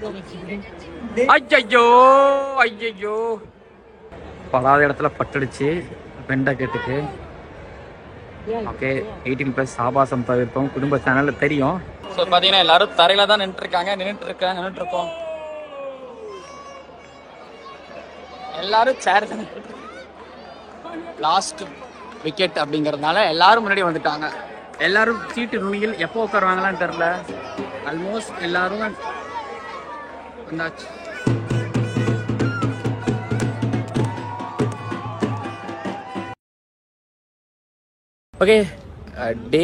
ஐயோ ஐயோ பலாத இடத்துல பட்டுடுச்சு பெண்டகத்துக்கு. ஓகே 18+ ஆபாசம் தவிர்ப்போம் குடும்ப சேனல்ல தெரியும். ஸோ பார்த்தீங்கன்னா எல்லாரும் தரையில தான் நின்றுட்டு இருக்கோம். எல்லாரும் சேர் லாஸ்ட் விக்கெட் அப்படிங்கிறதுனால எல்லாரும் முன்னாடி வந்துட்டாங்க. எல்லாரும் சீட்டு நுனியில் எப்போ உட்காருவாங்களான்னு தெரியல. ஆல்மோஸ்ட் எல்லாரும் வந்தாச்சு. ஓகே, டே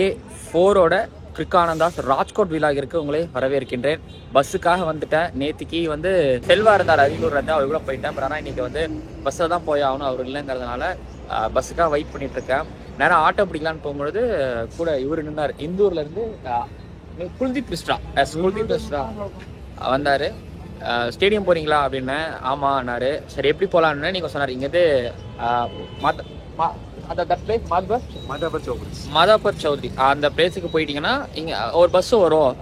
4ஓட கிரிக்கானந்தாஸ் ராஜ்கோட் விலாகிற்கு உங்களை வரவேற்கின்றேன். பஸ்ஸுக்காக வந்துட்டேன். நேற்றுக்கு வந்து செல்வா இருந்தார் அரியலூர் இருந்து, அவர் கூட போயிட்டேன். பட் ஆனால் இன்னைக்கு வந்து பஸ்ஸில் தான் போய் ஆகணும், அவர் இல்லைங்கிறதுனால பஸ்ஸுக்காக வெயிட் பண்ணிட்டு இருக்கேன். நேரம் ஆட்டோ பிடிக்கலான்னு போகும்பொழுது கூட இவர் நின்னார். இந்தூர்ல இருந்து குல்தீப் மிஸ்ரா வந்தார். ஸ்டேடியம் போறீங்களா அப்படின்னு. ஆமான்னாரு. சரி எப்படி போகலான்னு நீங்கள் சொன்னார். இங்கேருந்து மாதாபர் சௌத்ரி அந்த பிளேஸுக்கு போயிட்டீங்கன்னா இங்க ஒரு பஸ் வரும்.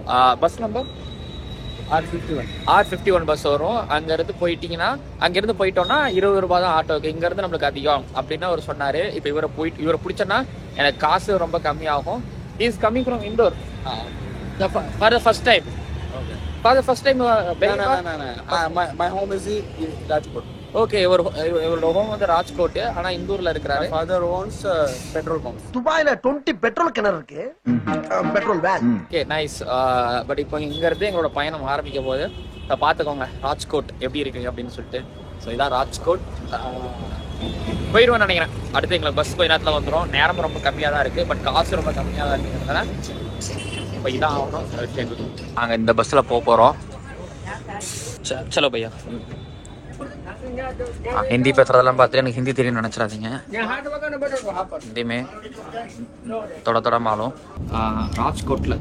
பஸ் நம்பர் R51 பஸ் வரும். அங்கிருந்து போயிட்டீங்கன்னா அங்கிருந்து போயிட்டோம்னா 20 ரூபாய் தான் ஆட்டோக்கு. இங்கிருந்து நம்மளுக்கு அதிகம் அப்படின்னு அவர் சொன்னாரு. இப்போ இவரை பிடிச்சோன்னா எனக்கு காசு ரொம்ப கம்மியாகும். Is coming from Indore for the first time. My home is in Rajkot. Okay, இவரோட ஹோம் வந்து ராஜ்கோட், ஆனா இந்தூர்ல இருக்கிறாரு. Father owns petrol pump. துபாயில 20 பெட்ரோல் கிணறு இருக்கு, petrol van. Okay nice. But இப்போ இங்க இருந்து எங்களோட பயணம் ஆரம்பிக்க போது பாத்துக்கோங்க ராஜ்கோட் எப்படி இருக்கு அப்படின்னு சொல்லிட்டு. ஸோ இதான் ராஜ்கோட். போயிடுவேன் நினைக்கிறேன். அடுத்து எங்களுக்கு பஸ் போய் நேரத்தில் வந்துடும். நேரம் ரொம்ப கம்மியாக தான் இருக்கு, பட் காசு ரொம்ப கம்மியாக தான் இருக்குங்கிறதுனால இப்போ இதான் ஆகணும். நாங்கள் இந்த பஸ்ஸில் போகிறோம். சலோ பையா. ஹிந்தி பேசுறதெல்லாம் பார்த்துட்டு எனக்கு ஹிந்தி தெரியும்னு நினச்சிடாதீங்க. ஹிந்திமே தொட மாலும். ராஜ்கோட்டில்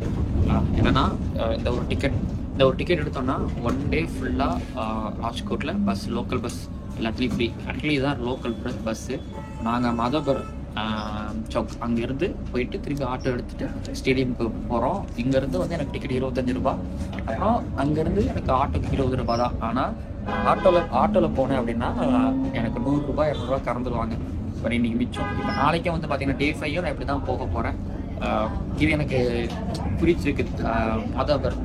என்னன்னா இந்த ஒரு டிக்கெட் எடுத்தோம்னா 1 டே ஃபுல்லாக ராஜ்கோட்டில் பஸ், லோக்கல் பஸ் எல்லாத்துலேயும் ஃப்ரீ. ஆக்சுவலி இதுதான் லோக்கல் பஸ்ஸு. நாங்கள் மாதவர் சவுக் அங்கேருந்து போயிட்டு திருப்பி ஆட்டோ எடுத்துகிட்டு ஸ்டேடியமுக்கு போகிறோம். இங்கேருந்து வந்து எனக்கு டிக்கெட் 25 ரூபா. அப்புறம் அங்கேருந்து எனக்கு ஆட்டோக்கு 20 ரூபா தான். ஆனால் ஆட்டோவில் போனேன் அப்படின்னா எனக்கு 100 ரூபாய் 200 ரூபா கறந்துடுவாங்க. பட் இன்னைக்கு மிச்சம். இப்போ நாளைக்கே வந்து பார்த்தீங்கன்னா டே 5 நான் இப்படி தான் போக போகிறேன். இது எனக்கு பிடிச்சிருக்கு. மாதவர்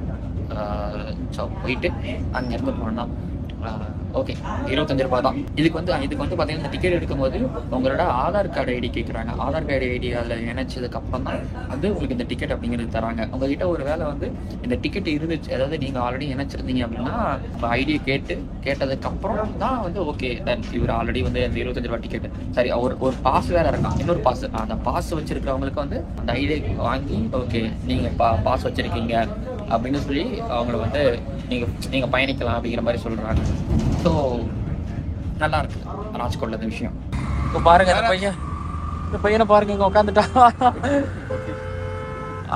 போயிட்டு அங்கேருந்து போனோம்னா ஓகே 25 ரூபா தான். இதுக்கு வந்து பார்த்தீங்கன்னா இந்த டிக்கெட் எடுக்கும்போது உங்களோட ஆதார் கார்டு ஐடி கேட்குறாங்க. ஆதார் கார்டு ஐடி அதில் இணைச்சதுக்கு அப்புறம் தான் வந்து உங்களுக்கு இந்த டிக்கெட் அப்படிங்கிறது தராங்க. உங்ககிட்ட ஒரு வேலை வந்து இந்த டிக்கெட் இருந்துச்சு, அதாவது நீங்கள் ஆல்ரெடி இணைச்சிருந்தீங்க அப்படின்னா ஐடியை கேட்டதுக்கப்புறம் தான் வந்து ஓகே இவர் ஆல்ரெடி வந்து அந்த 25 ரூபா டிக்கெட் சரி. ஒரு பாஸ் வேறு இருக்கான், இன்னொரு பாஸ். அந்த பாஸ் வச்சிருக்கிறவங்களுக்கு வந்து அந்த ஐடியை வாங்கி ஓகே நீங்கள் பாஸ் வச்சிருக்கீங்க அப்படின்னு சொல்லி அவங்கள வந்து நீங்கள் பயணிக்கலாம் அப்படிங்கிற மாதிரி சொல்கிறாங்க. ஸோ நல்லா இருக்கு ராஜ்கோட்ல இந்த விஷயம். இப்போ பாருங்க இந்த பையனை பாருங்க, இங்கே உட்காந்துட்டா.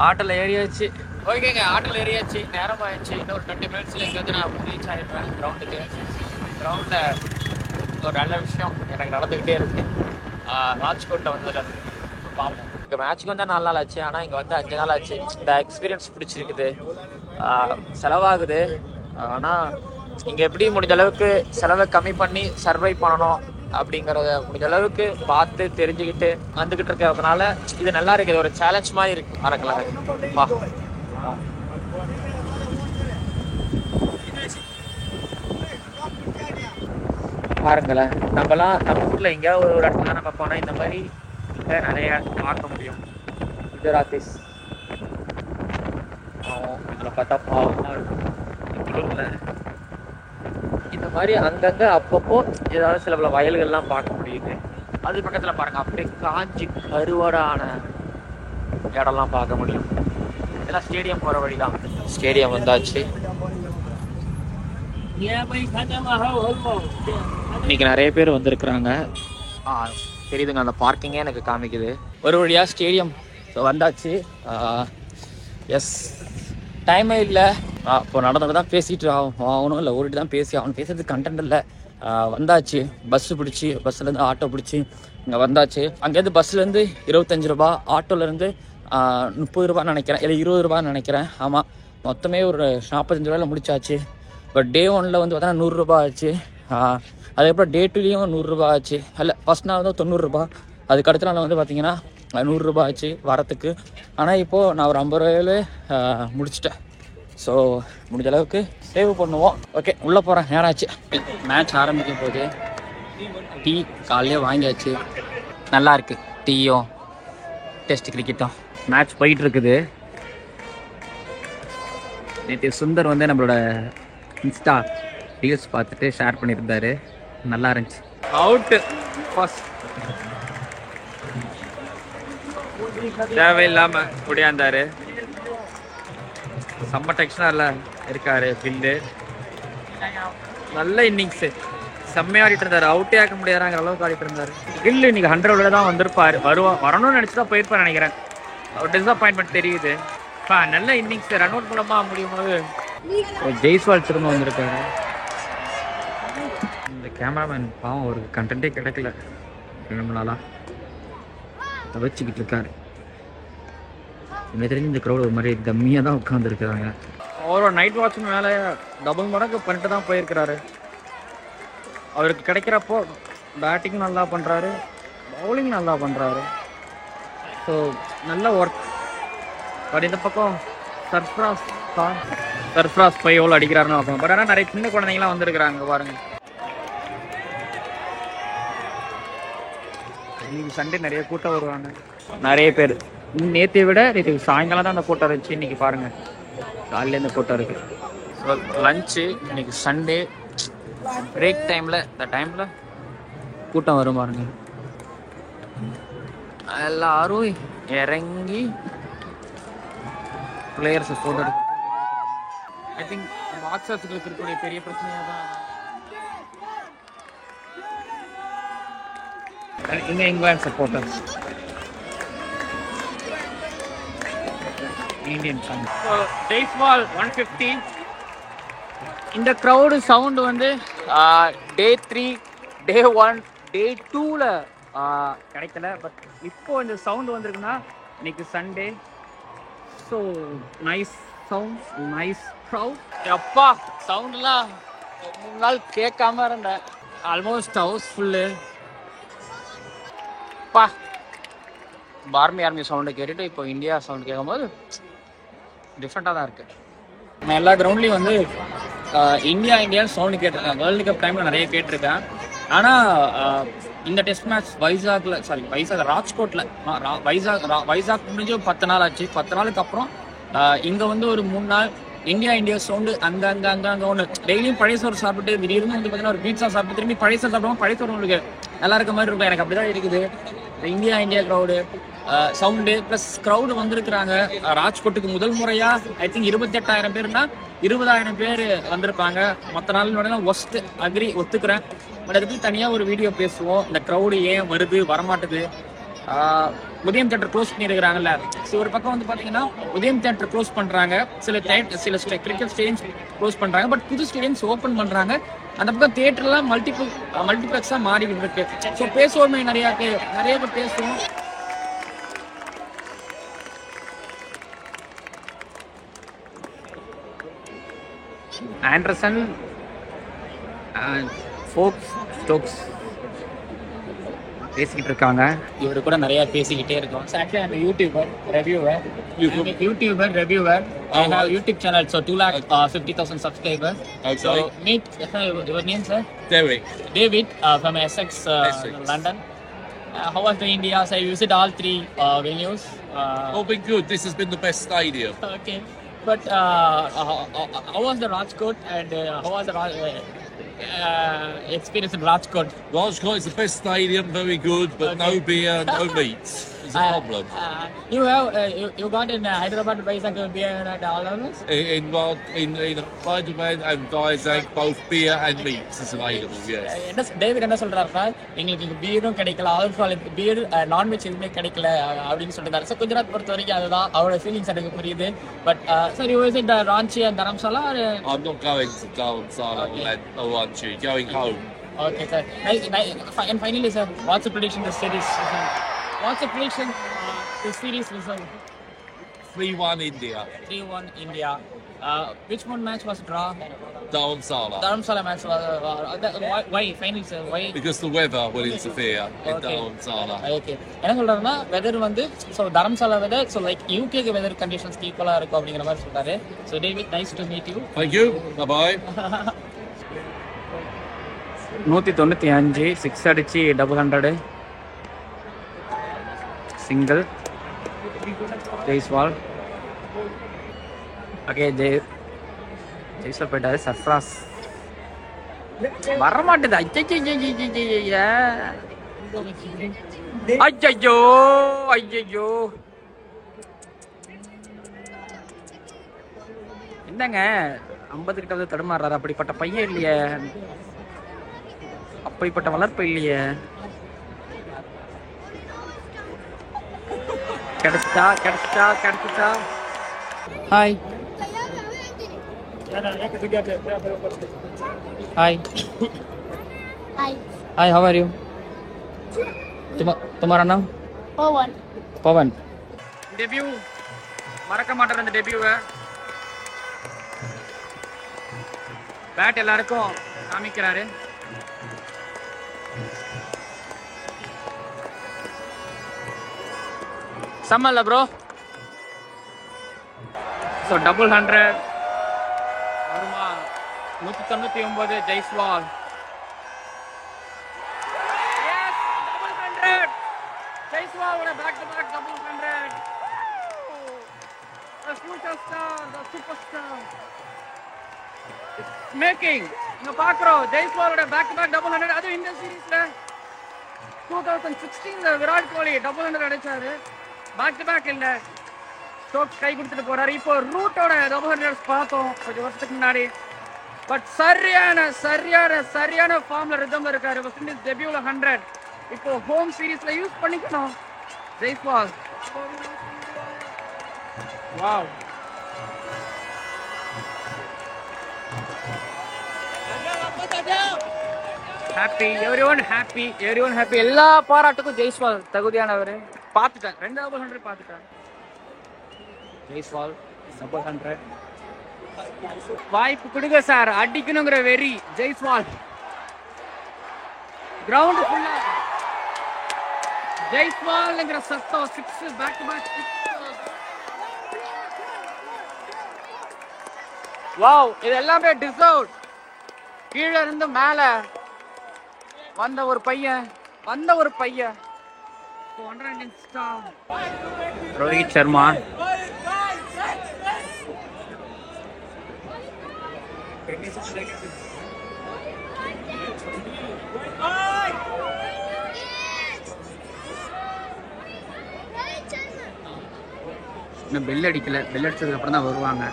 ஆட்டோல ஏறியாச்சு. ஓகேங்க, ஆட்டோல ஏறியாச்சு. நேரம் ஆயிடுச்சு. இன்னும் ஒரு 20 மினிட்ஸ்ல இங்கே வந்து நான் ரீச் ஆகிடுவேன் கிரவுண்டுக்கு. கிரவுண்டில் ஒரு நல்ல விஷயம் எனக்கு நடந்துக்கிட்டே இருக்கு. ராஜ்கோட்டில் வந்து பார்ப்போம். இங்கே மேட்ச்சுக்கு வந்தால் 4 நாள் ஆச்சு, ஆனால் இங்கே வந்து 5 நாள் ஆச்சு. இந்த எக்ஸ்பீரியன்ஸ் பிடிச்சிருக்குது. செலவாகுது, ஆனால் இங்கே எப்படி முடிஞ்ச அளவுக்கு செலவை கம்மி பண்ணி சர்வை பண்ணணும் அப்படிங்கிறத முடிஞ்ச அளவுக்கு பார்த்து தெரிஞ்சுக்கிட்டு வந்துக்கிட்டு இருக்கிறதுனால இது நல்லா இருக்குது. ஒரு சேலஞ்ச் மாதிரி இருக்கு. மறக்கலாம் பாருங்களேன். நம்ம ஊரில் எங்கேயாவது ஒரு இடத்துல நம்ம போனால் இந்த மாதிரி நிறைய பார்க்க முடியும். குஜராத்திஸ் இதில் பார்த்தா பாவமாக இருக்கும். இந்த மாதிரி அங்கங்கே அப்பப்போ ஏதாவது சில பல வயல்கள்லாம் பார்க்க முடியுது. அது பக்கத்தில் பாருங்க, அப்படியே காஞ்சி கருவாடான இடம்லாம் பார்க்க முடியும். இதெல்லாம் ஸ்டேடியம் போகிற வழி தான். ஸ்டேடியம் வந்தாச்சு. இன்னைக்கு நிறைய பேர் வந்திருக்கிறாங்க. தெரியுதுங்க, அந்த பார்க்கிங்கே எனக்கு காமிக்குது. ஒரு வழியாக ஸ்டேடியம் வந்தாச்சு. எஸ், டைமே இல்லை. இப்போ நடந்துட்டு தான் பேசிட்டு ஆகணும், இல்லை ஓடிட்டு தான் ஆகணும். பேசுறதுக்கு கண்டென்ட் இல்லை. வந்தாச்சு. பஸ்ஸு பிடிச்சி, பஸ்ஸுலேருந்து ஆட்டோ பிடிச்சி இங்கே வந்தாச்சு. அங்கேருந்து பஸ்ஸுலேருந்து 25 ரூபா, ஆட்டோலேருந்து 30 ரூபான்னு நினைக்கிறேன், இல்லை 20 ரூபான்னு நினைக்கிறேன். ஆமாம், மொத்தமே ஒரு 45 ரூபாயில் முடிச்சாச்சு. பட் டே 1ல் வந்து பார்த்தீங்கன்னா 100 ரூபாய் ஆச்சு. அதுக்கப்புறம் டே 2லேயும் 100 ரூபாய் ஆச்சு. இல்லை ஃபஸ்ட் நாள் வந்து 90 ரூபாய், அதுக்கு அடுத்த நாள் வந்து பார்த்தீங்கன்னா 100 ரூபாய் ஆச்சு வரத்துக்கு. ஆனால் இப்போது நான் ஒரு 50 ரூபாயிலே முடிச்சிட்டேன். ஸோ முடிஞ்ச அளவுக்கு சேவ் பண்ணுவோம். ஓகே, உள்ளே போகிறேன், நேரம் ஆச்சு. மேட்ச் ஆரம்பிக்கும் போது டீ காலையிலே வாங்கியாச்சு. நல்லா இருக்குது டீயும் டெஸ்ட் கிரிக்கெட்டும். மேட்ச் போயிட்டு இருக்குது. நேற்று சுந்தர் வந்து நம்மளோட இன்ஸ்டா ரீல்ஸ் பார்த்துட்டு ஷேர் பண்ணியிருந்தாரு, நல்லா இருந்துச்சு. அவுட்டு ஃபர்ஸ்ட் தேவையில்லாமல் முடியாந்தாரு. செம்ம டெக்ஷனாக இருக்காரு ஃபில்டு. நல்ல இன்னிங்ஸு, செம்மையாக ஆடிட்டு இருந்தார். அவுட்டே ஆக்க முடியாதாங்கிற அளவுக்கு ஆடிட்டு இருந்தார். கில்லு இன்னைக்கு 100 தான் வந்திருப்பார். வரணும்னு நினச்சி தான் போயிருப்பார் நினைக்கிறேன். ஒரு டிஸப்பாயின்மெண்ட் தெரியுது. நல்ல இன்னிங்ஸ், ரன் அவுட் மூலமாக முடியும் போது ஜெய்ஸ்வால் திரும்ப வந்திருக்காரு. இந்த கேமராமேன் பாவம் ஒரு கண்டென்ட்டே கிடைக்கல, 2 நாளாக தவச்சிக்கிட்டு இருக்காரு. எனக்கு தெரிஞ்சு இந்த க்ரௌட் ஒரு மாதிரி கம்மியாக தான் உட்காந்துருக்குறாங்க. அவரோட நைட் வாட்ச் மேலே டபுள் மடங்கு பண்ணிட்டு தான் போயிருக்கிறாரு. அவருக்கு கிடைக்கிறப்போ பேட்டிங் நல்லா பண்ணுறாரு, பவுலிங் நல்லா பண்ணுறாரு. ஸோ நல்ல ஒர்க். பட் இந்த பக்கம் சர்ஃப்ராஸ் போய் எவ்வளோ அடிக்கிறாருன்னு பார்ப்போம். பட் ஆனால் நிறைய சின்ன குழந்தைங்களாம் வந்துருக்குறாங்க பாருங்கள். இன்னைக்கு சண்டே நிறைய கூட்டம் வருவாங்க, நிறைய பேர். நேற்றை விட நேற்று சாயங்காலம் தான் அந்த கூட்டம் இருந்துச்சு. இன்னைக்கு பாருங்கள் காலையில் இந்த கூட்டம் இருக்குது. ஸோ லஞ்சு இன்னைக்கு சண்டே பிரேக் டைமில், இந்த டைமில் கூட்டம் வரும் பாருங்க. எல்லாரும் இறங்கி பிளேயர்ஸை ஃபோட்டோ எடுத்து. ஐ திங்க் பாக்ஸ் ஆஃபீஸில் இருக்கக்கூடிய பெரிய பிரச்சனையாக தான் இங்கே England supporters, Indian fans. Jaiswal 150. இந்த க்ரௌடு சவுண்டு வந்து டே 3, டே 1, டே 2ல் கிடைக்கல. பட் இப்போ இந்த சவுண்டு வந்திருக்குன்னா இன்னைக்கு Sunday. So nice sound, nice crowd. அப்பா சவுண்டெலாம் 3 நாள் கேட்காம இருந்தேன். Almost house full. அப்பா ஆர்மி சவுண்டை கேட்டுட்டு இப்போ இந்தியா சவுண்டு கேட்கும்போது டிஃப்ரெண்ட்டாக தான் இருக்குது. நான் எல்லா கிரவுண்ட்லேயும் வந்து இந்தியான்னு சவுண்டு கேட்டிருக்கேன். வேர்ல்டு கப் டைமில் நிறைய கேட்டிருக்கேன். ஆனால் இந்த டெஸ்ட் மேட்ச் வைசாக் ராஜ்கோட்டில் வைசாக் முடிஞ்சு 10 நாள் ஆச்சு. 10 நாளுக்கு அப்புறம் இங்கே வந்து ஒரு 3 நாள் இந்தியா சவுண்டு அங்கே ஒன்று. டெய்லியும் பழைய சோறு சாப்பிட்டு திடீர்னு வந்து பார்த்தீங்கன்னா ஒரு பீட்சா சாப்பிட்டு திரும்பி பழைய சோறு சாப்பிடுவோம். பழைய சோறு உங்களுக்கு நல்லா இருக்க மாதிரி இருக்கும். எனக்கு அப்படி தான் இருக்குது. India crowd sound plus crowd வந்திருக்கிறாங்க. ராஜ்கோட்டுக்கு முதல் முறையாக ஐ திங்க் 28,000 பேர்னா 20,000 பேர் வந்திருப்பாங்க. மற்ற நாள் ஒஸ்ட் அக்ரி ஒத்துக்கிறேன். பட் அதுக்கு தனியாக ஒரு வீடியோ பேசுவோம். இந்த க்ரௌடு ஏன் வருது வரமாட்டுது. உதயம் தியேட்டர் க்ளோஸ் பண்ணியிருக்கிறாங்கல்ல. ஸோ ஒரு பக்கம் வந்து பார்த்தீங்கன்னா உதயம் தியேட்டர் க்ளோஸ் பண்ணுறாங்க, சில கிரிக்கெட் ஸ்டேடியம்ஸ் க்ளோஸ் பண்ணுறாங்க. பட் புது ஸ்டேடியம்ஸ் ஓப்பன் பண்ணுறாங்க. அந்த பக்கம் தியேட்டர்லாம் மல்டிப்ளெக்ஸாக மாறிக்கிட்டு இருக்கு. ஸோ பேசுவோமே, நிறைய பேர் பேசுவோம். ஆண்டர்சன், ஃபோக்ஸ், ஸ்டோக்ஸ் பேசிக்கிட்டு இருக்காங்க. இவரு கூட நிறைய பேசிக்கிட்டே இருக்கோம். Actually YouTuber reviewer. I have YouTube channel, so 250,000 subscribers. Okay. So meet your name, sir? David from Essex, London. How was the India? So you visit all 3 venues. All been good. This has been the best stadium. Okay, but how was the Rajkot and how was the experience in Rajkot? Rajkot is the best stadium, very good, but no beer, no meats. It's a problem. You got in Hyderabad, Vizag beer and all of this? In Hyderabad and Vizag, both beer and meats is available, yes. David என்ன சொல்றாருன்னா, எங்களுக்கு இங்கே பீரும் கிடைக்கல, alcoholic beer non veg எதுவுமே கிடைக்கல அப்படின்னு சொல்லியிருந்தாரு. So Gujarat பொறுத்த வரைக்கும் அதுதான் அவரோட ஃபீலிங்ஸ் எனக்கு புரியுது. But sir, you visit Ranchi and Dharamsala? I'm not going to Dharamsala or Ranchi, going home. Okay, sir. And finally, sir, what's the prediction this series? What's the prediction this series result? 3-1 India. 3-1 India. Which one match was draw? Dharamsala. Dharamsala match. Why? Finally, sir. Why? Because the weather will interfere in Okay. Dharamsala. Okay என்ன சொல்றாருன்னா weather வந்து so Dharamsala weather so like யூகேக்கு weather conditions ஈக்குவலாக இருக்கும் அப்படிங்கிற மாதிரி சொல்றாரு. So David nice to meet you. Thank you. Bye-bye. 195 6 அடிச்சு 100 சிங்கிள் ஜெய்ஸ்வால். ஓகே ஜெய்ஸ்வால் போயிட்டாரு. சர்ஃப்ராஸ் வரமாட்டேது. ஐயோ ஐயோ என்னங்க 50 கிட்ட வந்து தடுமாறுறாரு. அப்படிப்பட்ட பையன் இல்லையே, அப்படிப்பட்ட வளர்ப்பு இல்லையே. கிடைச்சா கிடைச்சா கிடைச்சா. Hi hi Hi. Hi, how are you? तुम्हारा नाम? Pawan. पवन. डेब्यू மறக்க மாட்டேன் அந்த டெபியூவை. பேட் எல்லாருக்கும் காமிக்கிறாரு. சம்மல்ல ப்ரோ. ஸோ 100 வருமா 199 Jaiswal. Jaiswal with a back-to-back 100. The future star, the superstar. It's making. இங்க பாக்குறோம் ஜெய்ஸ்வால் with a back-to-back 100. அது இந்த சீரீஸ்ல 2016 விராட் கோலி 100 அடிச்சாரு. பேக்-டு-பேக் இல்ல. ஸ்டோக்ஸ் கை கொடுத்துட்டு போறாரு. இப்போ ரூட்டோட 100 பார்த்தோம் கொஞ்சம் வருஷத்துக்கு முன்னாடி. பட் சரியான ஃபார்ம்ல ரிதம்ல இருக்காரு. வெஸ்ட் இண்டீஸ் டெபியூல 100. இப்போ ஹோம் சீரீஸ்ல யூஸ் பண்ணிக்கணும் Jaiswal. Wow. Happy everyone happy. எல்லா பாராட்டுக்கும் ஜெய்ஸ்வால் தகுதியானவர். பார்த்துட்டேன் 200 பார்த்துட்டேன். ஜெய்ஸ்வால் 100 வாய்ப்பு கொடுங்க சார். அடிக்கணுங்கிற வெறி ஜெய்ஸ்வால். கிரவுண்ட் ஃபுல்லா ஜெய்ஸ்வால்ங்கிற சத்தம். 6 பேக்-டு-பேக் 6. வாவ், இது எல்லாமே டிசர்வ். கீழே இருந்து மேல வந்த ஒரு பையன். ரோஹித் சர்மா. இன்னும் பெல் அடிக்கல. பெல் அடிச்சதுக்கு அப்புறம் தான் வருவாங்க.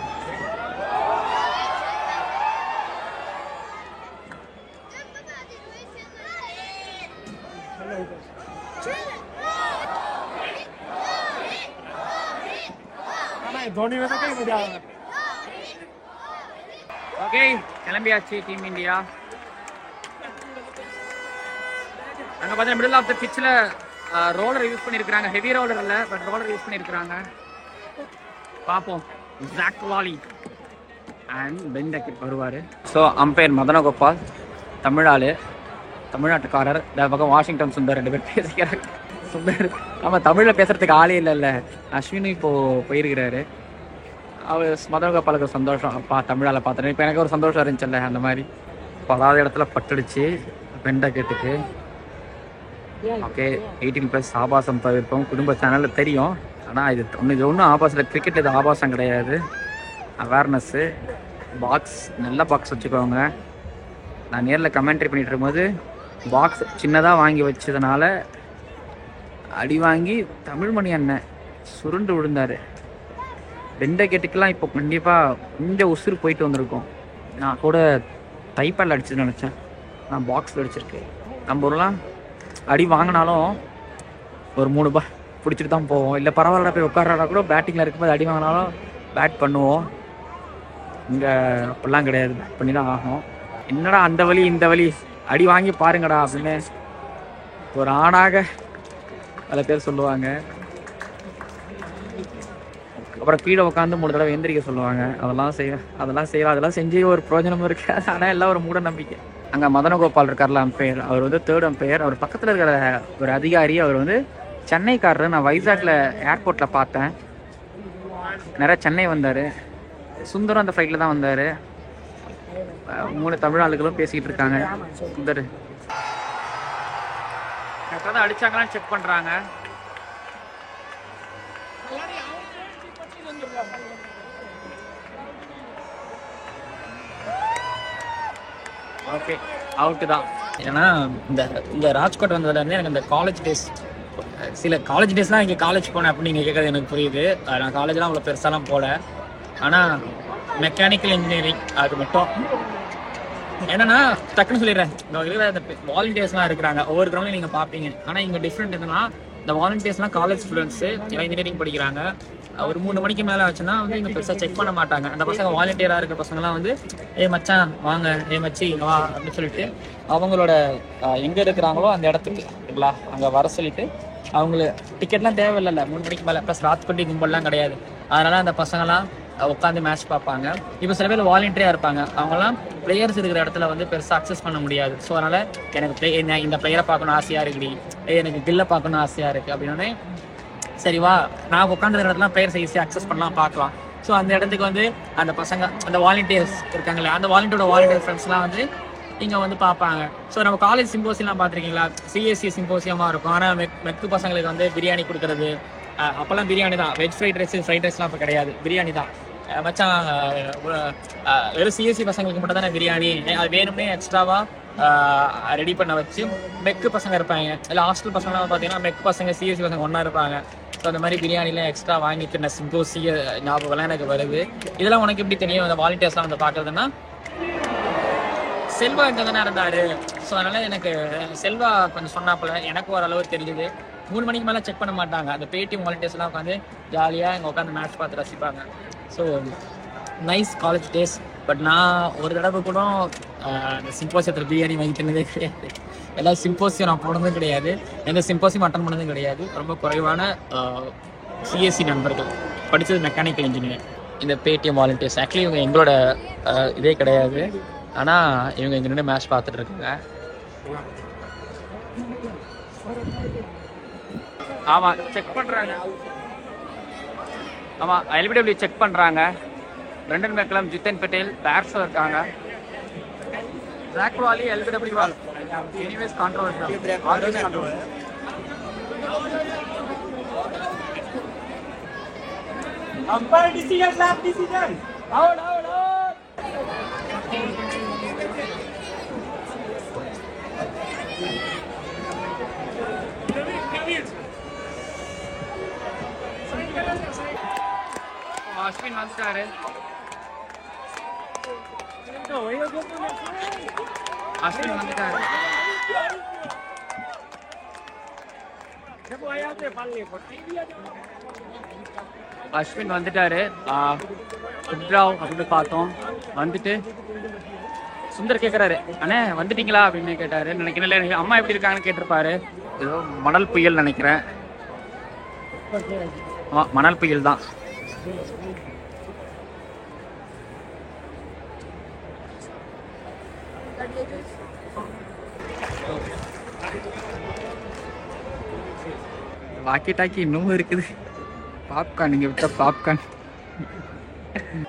ஓகே கிளம்பியாச்சு டீம் இந்தியா. அங்கே பார்த்தா மிடில் ஆஃப் த பிச்சில் ரோலர் யூஸ் பண்ணியிருக்கிறாங்க. ஹெவி ரோலர் இல்லை, பட் ரோலர் யூஸ் பண்ணியிருக்கிறாங்க. பார்ப்போம். Zak Crawley and Ben Duckett வருவார். ஸோ அம்பையர் மதனகோபால் தமிழ்நாட்டுக்காரர். இந்த பக்கம் வாஷிங்டன் சுந்தர் 2 பேர் பேசிக்கிறாங்க. சுந்தர் நம்ம தமிழில் பேசுகிறதுக்கு ஆளே இல்லைல்ல. அஸ்வினும் இப்போது போயிருக்கிறாரு. அவர் மதனகோபாலுக்கு சந்தோஷம். அப்பா தமிழால் பார்த்தேன். இப்போ எனக்கு ஒரு சந்தோஷம் இருந்துச்சுல்ல. அந்த மாதிரி பலாத இடத்துல பட்டுடுச்சு பென் டக்கெட்டுக்கு. ஓகே 18+ ஆபாசம் தவிர்ப்போம். குடும்ப சேனலில் தெரியும். ஆனால் இது ஒன்றும் ஆபாசம். கிரிக்கெட் இது ஆபாசம் கிடையாது. அவேர்னஸ்ஸு. பாக்ஸ் நல்ல பாக்ஸ் வச்சுக்கோங்க. நான் நேரில் கமெண்ட்ரி பண்ணிகிட்டு இருக்கும்போது பாக்ஸ் சின்னதாக வாங்கி வச்சதுனால அடி வாங்கி தமிழ்மணி அண்ணன் சுருண்டு விழுந்தார். பென் டக்கெட்டுக்கெலாம் இப்போ கண்டிப்பாக கொஞ்சம் உசுறு போயிட்டு வந்திருக்கோம். நான் கூட டைப்பால் அடிச்சுன்னு நினச்சேன். நான் பாக்ஸில் அடிச்சிருக்கேன். நம்ம ஊரெலாம் அடி வாங்கினாலும் ஒரு 3 பால் பிடிச்சிட்டு தான் போவோம். இல்லை பரவாயில்ல போய் உட்காராடா கூட பேட்டிங்கில் இருக்கும்போது அடி வாங்கினாலும் பேட் பண்ணுவோம். இங்கே அப்படிலாம் கிடையாது. பேட் பண்ணி தான் ஆகும். என்னடா அந்த வழி இந்த வழி அடி வாங்கி பாருங்கடா அப்படின்னு ஒரு ஆணாக பல பேர் சொல்லுவாங்க. அப்புறம் அப்புறம் கீழே உட்காந்து 3 தடவை எந்திரிக்க சொல்லுவாங்க. அதெல்லாம் செய்யலாம். அதெல்லாம் செஞ்சு ஒரு பிரயோஜனமும் இருக்காது. ஆனால் எல்லாம் ஒரு மூட நம்பிக்கை. அங்கே மதனகோபால் இருக்கார்ல அம்பையர், அவர் வந்து 3rd அம்பையர். அவர் பக்கத்தில் இருக்கிற ஒரு அதிகாரி, அவர் வந்து சென்னைக்காரர். நான் வைசாக்ல ஏர்போர்ட்டில் பார்த்தேன். நிறைய சென்னை வந்தார். சுந்தரம் அந்த ஃப்ளைட்டில் தான் வந்தார். 3 தமிழ் ஆளுகளும் பேசிக்கிட்டு இருக்காங்க. சுந்தர் கரெக்டாக தான் அடிச்சாங்களான்னு செக் பண்ணுறாங்க. ஓகே, அவுட்டு தான். ஏன்னா இந்த ராஜ்கோட் வந்ததுலேருந்து எனக்கு இந்த காலேஜ் டேஸ், சில காலேஜ் டேஸ்லாம் இங்கே காலேஜ் போனேன் அப்படின்னு நீங்கள் கேட்குறது எனக்கு புரியுது. நான் காலேஜ்லாம் அவ்வளோ பெருசாலாம் போகல. ஆனால் மெக்கானிக்கல் இன்ஜினியரிங் அது மட்டும் என்னன்னா டக்குன்னு சொல்லிடுறேன். இந்த வாலண்டியர்ஸ்லாம் இருக்கிறாங்க ஒவ்வொரு கிரௌண்ட்லையும் நீங்கள் பார்ப்பீங்க. ஆனால் இங்கே டிஃப்ரெண்ட் என்னன்னா, இந்த வாலண்டியர்ஸ்லாம் காலேஜ் ஸ்டூடெண்ட்ஸு எல்லாம் இன்ஜினியரிங் படிக்கிறாங்க. ஒரு 3 மணிக்கு மேலே ஆச்சுன்னா வந்து இங்கே பெருசாக செக் பண்ண மாட்டாங்க. அந்த பசங்க வாலண்டியராக இருக்கிற பசங்களாம் வந்து மச்சான் வாங்க, மச்சி வா அப்படின்னு சொல்லிட்டு அவங்களோட எங்கே இருக்கிறாங்களோ அந்த இடத்துக்கு இல்லைங்களா அங்கே வர சொல்லிட்டு அவங்கள டிக்கெட்லாம் தேவையில்லை. 3 மணிக்கு மேலே ப்ளஸ் ராத்கோட்டி கும்பல்லாம் கிடையாது. அதனால் அந்த பசங்களாம் உட்காந்து மேட்ச் பார்ப்பாங்க. இப்போ சில பேர் வாலண்டியராக இருப்பாங்க. அவங்களாம் பிளேயர்ஸ் இருக்கிற இடத்துல வந்து பெருசாக அக்சஸ் பண்ண முடியாது. ஸோ அதனால் எனக்கு இந்த பிளேயரை பார்க்கணும் ஆசையாக இருக்குடி, எனக்கு கில்லை பார்க்கணும் ஆசையாக இருக்குது அப்படின்னே சரிவா நான் உட்காந்துருக்கிற இடத்துல பிளேயர்ஸ் ஈஸியாக அக்சஸ் பண்ணலாம், பார்க்கலாம். ஸோ அந்த இடத்துக்கு வந்து அந்த பசங்க அந்த வாலண்டியர்ஸ் இருக்காங்களே, அந்த வாலண்டியர் ஃப்ரெண்ட்ஸ்லாம் வந்து இங்கே வந்து பார்ப்பாங்க. ஸோ நம்ம காலேஜ் சிம்போசியம்லாம் பார்த்துருக்கீங்களா, சிஎஸ்சி சிம்போசியமாக இருக்கும். ஆனால் மெக்கு பசங்களுக்கு வந்து பிரியாணி கொடுக்குறது, அப்போல்லாம் பிரியாணி தான். வெஜ் ஃப்ரைட் ரைஸ்லாம் இப்போ கிடையாது, பிரியாணி தான். மச்சான் வெறும் சிஎஸ்சி பசங்களுக்கு மட்டும் தானே பிரியாணி, அது வேணும்னே எக்ஸ்ட்ராவாக ரெடி பண்ண வச்சு மெக்கு பசங்க இருப்பாங்க. இல்லை ஹாஸ்டல் பசங்களாம் பார்த்தீங்கன்னா மெக்கு பசங்க சிஎஸ்சி பசங்க ஒன்றா இருப்பாங்க. ஸோ அந்த மாதிரி பிரியாணிலாம் எக்ஸ்ட்ரா வாங்கிட்டு நான் சிம்போசிய ஞாபகம்லாம் எனக்கு வருது. இதெல்லாம் உனக்கு எப்படி தெரியும் அந்த வாலண்டியர்ஸ்லாம் வந்து பார்க்குறதுன்னா? செல்வா இங்கே தானே இருந்தார். ஸோ அதனால் எனக்கு செல்வா கொஞ்சம் சொன்னாப்புல எனக்கு ஓரளவு தெரிஞ்சுது. 3 மணிக்கு மேலே செக் பண்ண மாட்டாங்க. அந்த பேடிஎம் வாலண்டியர்ஸ்லாம் உட்காந்து ஜாலியாக இங்கே உட்காந்து மேட்ச் பார்த்து ரசிப்பாங்க. So nice college days. But நான் ஒரு தடவை கூட இந்த சிம்போசியத்தில் பிரியாணி வாங்கி தின்னதே கிடையாது. எல்லா சிம்போசியம் நான் போனதும் கிடையாது, எந்த சிம்போசியம் அட்டன் பண்ணதும் கிடையாது. ரொம்ப குறைவான சிஎஸ்சி நண்பர்கள் படித்தது மெக்கானிக்கல் இன்ஜினியர். இந்த பேடிஎம் வாலண்டியர்ஸ் ஆக்சுவலி இவங்க எங்களோட இதே கிடையாது. ஆனால் இவங்க இங்கே நின்று மேட்ச் பார்த்துட்டு இருக்காங்க. ஆமாம், செக் பண்ணுறாங்க. ஆமாம், எல்பிடபிள்யூ செக் பண்ணுறாங்க. பிரண்டன் மெக்கலம், ஜித்தன் பட்டேல் பேட்ஸும் இருக்காங்க. ஜாக் வாலி, எல்பிடபிள்யூ வால். Anyways controversy, always controversy. Umpire decision, லாப் decision. Out out out. Ashwin வந்துட்டாரு. அஸ்வின் வந்துட்டாரு. அஸ்வின் வந்துட்டாரு. உத்ராவ் அப்படின்னு பார்த்தோம். வந்துட்டு சுந்தர் கேட்குறாரு, அண்ணே வந்துட்டீங்களா அப்படின்னு கேட்டாரு. நினைக்கிறேன் அம்மா எப்படி இருக்காங்கன்னு கேட்டிருப்பாரு. ஏதோ மணல் புயல் நினைக்கிறேன். ஆமாம், மணல் புயல் தான். வாக்கி டாக்கி இன்னமும் இருக்குது. பாப்கார்ன், நீங்கள் விட்ட பாப்கார்ன்.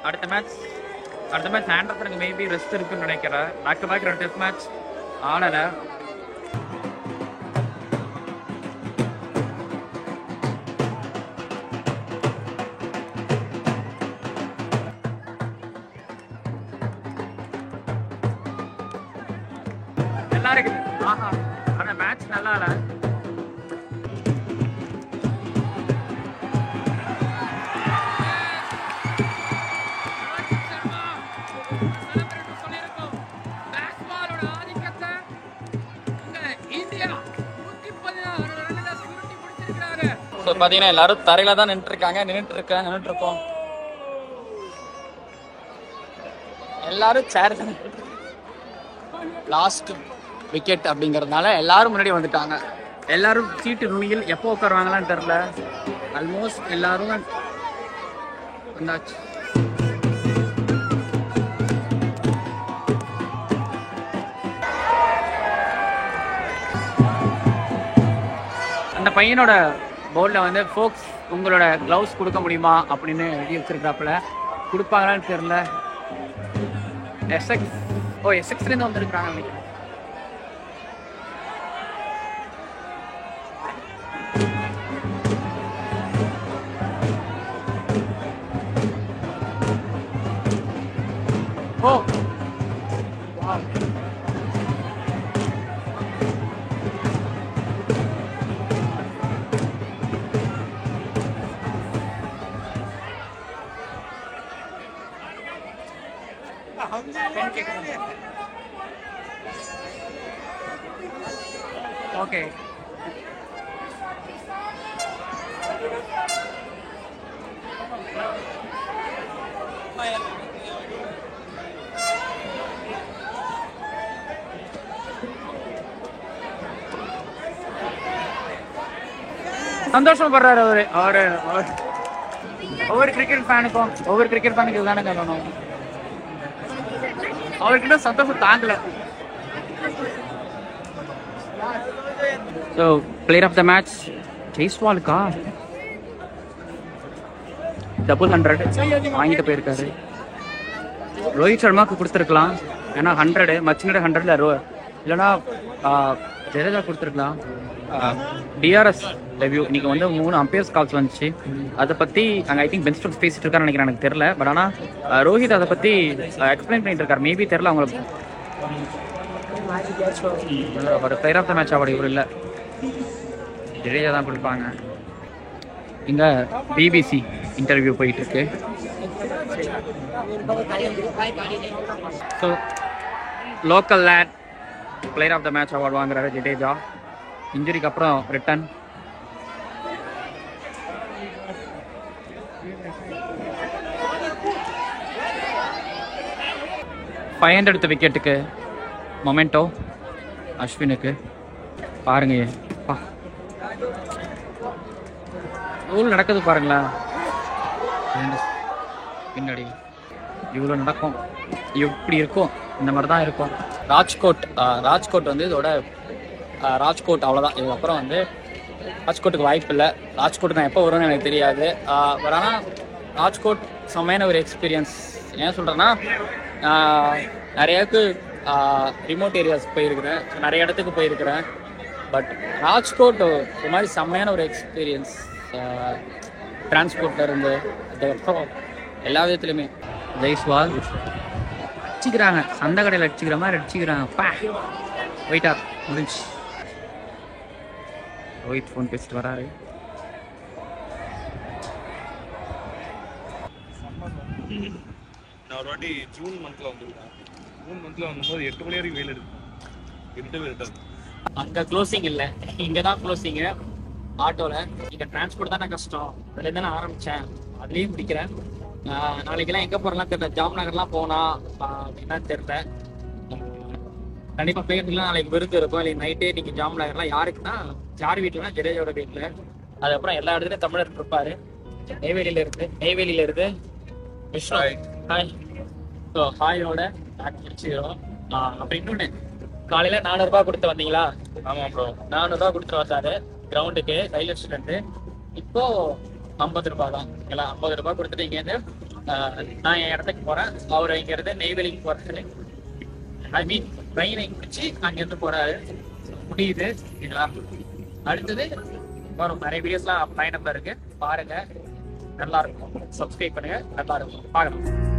அடுத்த மேட்ச் ஆண்டர்சனுக்கு மேபி ரெஸ்ட் இருக்குன்னு நினைக்கிறேன். Back to back 2 test match ஆடலை. நல்லா இருக்குது. ஆஹா, அந்த மேட்ச் நல்லா இல்லை. ஸோ பார்த்தீங்கன்னா எல்லாரும் தரையில தான் நின்றுட்டு இருக்கோம். எல்லாரும் சேர் தான். லாஸ்ட் விக்கெட் அப்படிங்கிறதுனால எல்லாரும் முன்னாடி வந்துட்டாங்க. எல்லாரும் சீட்டு நுனியில் எப்போ உட்காருவாங்களான்னு தெரில. ஆல்மோஸ்ட் எல்லாரும் வந்தாச்சு. அந்த பையனோட போர்டில் வந்து ஃபோக்ஸ் உங்களோட க்ளவுஸ் கொடுக்க முடியுமா அப்படின்னு எழுதி வச்சிருக்கிறாப்புல. கொடுப்பாங்களான்னு தெரியல. எஸ்எக்ஸ் எஸ்எக்ஸ்லேருந்து வந்துருக்குறாங்க நினைக்கிறேன். ஓ ஓகே. சந்தோஷப்படுறாரு அவரு. ஒவ்வொரு கிரிக்கெட் ஃபேனுக்கும் இதுதானே சொல்லணும். அவர்கிட்ட சந்தோஷம் தாங்கல. So player of the match ஜெய்ஸ்வாலுக்கா டபுள் 100 வாங்கிட்டு போயிருக்காரு. ரோஹித் சர்மாவுக்கு கொடுத்துருக்கலாம், ஏன்னா 100 மச்சினோட 100 இல்லைன்னா ஜடேஜா கொடுத்துருக்கலாம். டிஆர்எஸ் ரிவ்யூ இன்னைக்கு வந்து 3 அம்பையர்ஸ் கால்ஸ் வந்துச்சு. அதை பற்றி அங்கே ஐ திங்க் பென் ஸ்டோக்ஸ் பேசிட்டு இருக்காரு நினைக்கிறேன், எனக்கு தெரியல. பட் ஆனால் ரோஹித் அதை பற்றி எக்ஸ்பிளைன் பண்ணிட்டு இருக்காரு. மேபி தெரியல அவங்களுக்கு. ஒரு player of the match award இவர் இல்லை, ஜடேஜா தான் கொடுப்பாங்க. இங்கே பிபிசி இன்டர்வியூ போயிட்டு இருக்கு. So local land player of the match award வாங்குறாரு ஜடேஜா. இன்ஜுரிக்கு அப்புறம் ரிட்டன். $500 விக்கெட்டுக்கு மொமெண்டோ அஸ்வினுக்கு. பாருங்க ரூல் நடக்குது பாருங்களேன். பின்னாடி இவ்வளோ நடக்கும், எப்படி இருக்கும், இந்த மாதிரி தான் இருக்கும். ராஜ்கோட் வந்து இதோட ராஜ்கோட் அவ்வளோதான். இதுக்கப்புறம் வந்து ராஜ்கோட்டுக்கு வாய்ப்பு இல்லை. ராஜ்கோட் நான் எப்போ வரும்னு எனக்கு தெரியாது. பட் ஆனால் ராஜ்கோட் செம்மையான ஒரு எக்ஸ்பீரியன்ஸ். ஏன் சொல்கிறேன்னா, நிறையாவுக்கு ரிமோட் ஏரியாஸ் போயிருக்கிறேன், நிறைய இடத்துக்கு போயிருக்கிறேன். பட் ராஜ்கோட் ஒரு மாதிரி செம்மையான ஒரு எக்ஸ்பீரியன்ஸ். டிரான்ஸ்போர்ட்டில் இருந்து அதுக்கப்புறம் எல்லா விதத்துலையுமே. ஜெய்ஸ்வால் அடிச்சுக்கிறாங்க, சந்தை கடையில் அடிச்சுக்கிற மாதிரி அடிச்சுக்கிறாங்க. போயிட்டா முடிஞ்சு. ரோஹித் ஃபோன் பேசிட்டு வராரு. நான் ஒரு வாட்டி ஜூன் மந்த்ல வந்துருக்கேன். ஜூன் மந்த்ல வந்தபோது 8 மணி வரைக்கும் வெயில் இருக்கு. அங்கே க்ளோசிங் இல்லை, இங்கே தான் க்ளோசிங்கு. ஆட்டோவில் இங்கே டிரான்ஸ்போர்ட் தானே கஷ்டம். அதுலேருந்து நான் ஆரம்பித்தேன், அதுலேயும் முடிக்கிறேன். நாளைக்கெல்லாம் எங்கே போகிறலாம் தெரியல. ஜாம்நகர்லாம் போனால் என்னன்னு தெரியல. கண்டிப்பாக பேருந்துலாம் நாளைக்கு விருந்து இருக்கும். இல்லை நைட்டே இன்னைக்கு ஜாம்நகர்லாம் யாருக்குன்னா, யார் வீட்டில்னா ஜடேஜாவோட வீட்டில். அதுக்கப்புறம் எல்லா இடத்துலையும் தமிழர் இருப்பார். நெய்வேலியில இருந்து விஷ்ணு ஹாய். ஸோ ஹாயோட முடிச்சுக்கிறோம். அப்புறம் இன்னொன்று, காலையில் 400 ரூபா கொடுத்து வந்தீங்களா? ஆமாம் ப்ரோ, 400 ரூபா கொடுத்துட்டு வந்தாரு கிரவுண்டுக்கு ரயில்வே ஸ்டேஷன்ட்டு. இப்போ 50 ரூபா தான். எல்லாம் 50 ரூபா கொடுத்துட்டு இங்கேருந்து நான் என் இடத்துக்கு போகிறேன். அவர் இங்கேருந்து நெய்வேலிக்கு போகிறது, ஐ மீன் ட்ரெயினை பிடிச்சி அங்கேருந்து போகிறாரு. முடியுது இதெல்லாம். அடுத்தது வரும் நிறைய வீடியோஸ்லாம் பயணம் இருக்கு, பாருங்க. நல்லா இருக்கும். சப்ஸ்கிரைப் பண்ணுங்க, நல்லா இருக்கும், பார்க்கலாம்.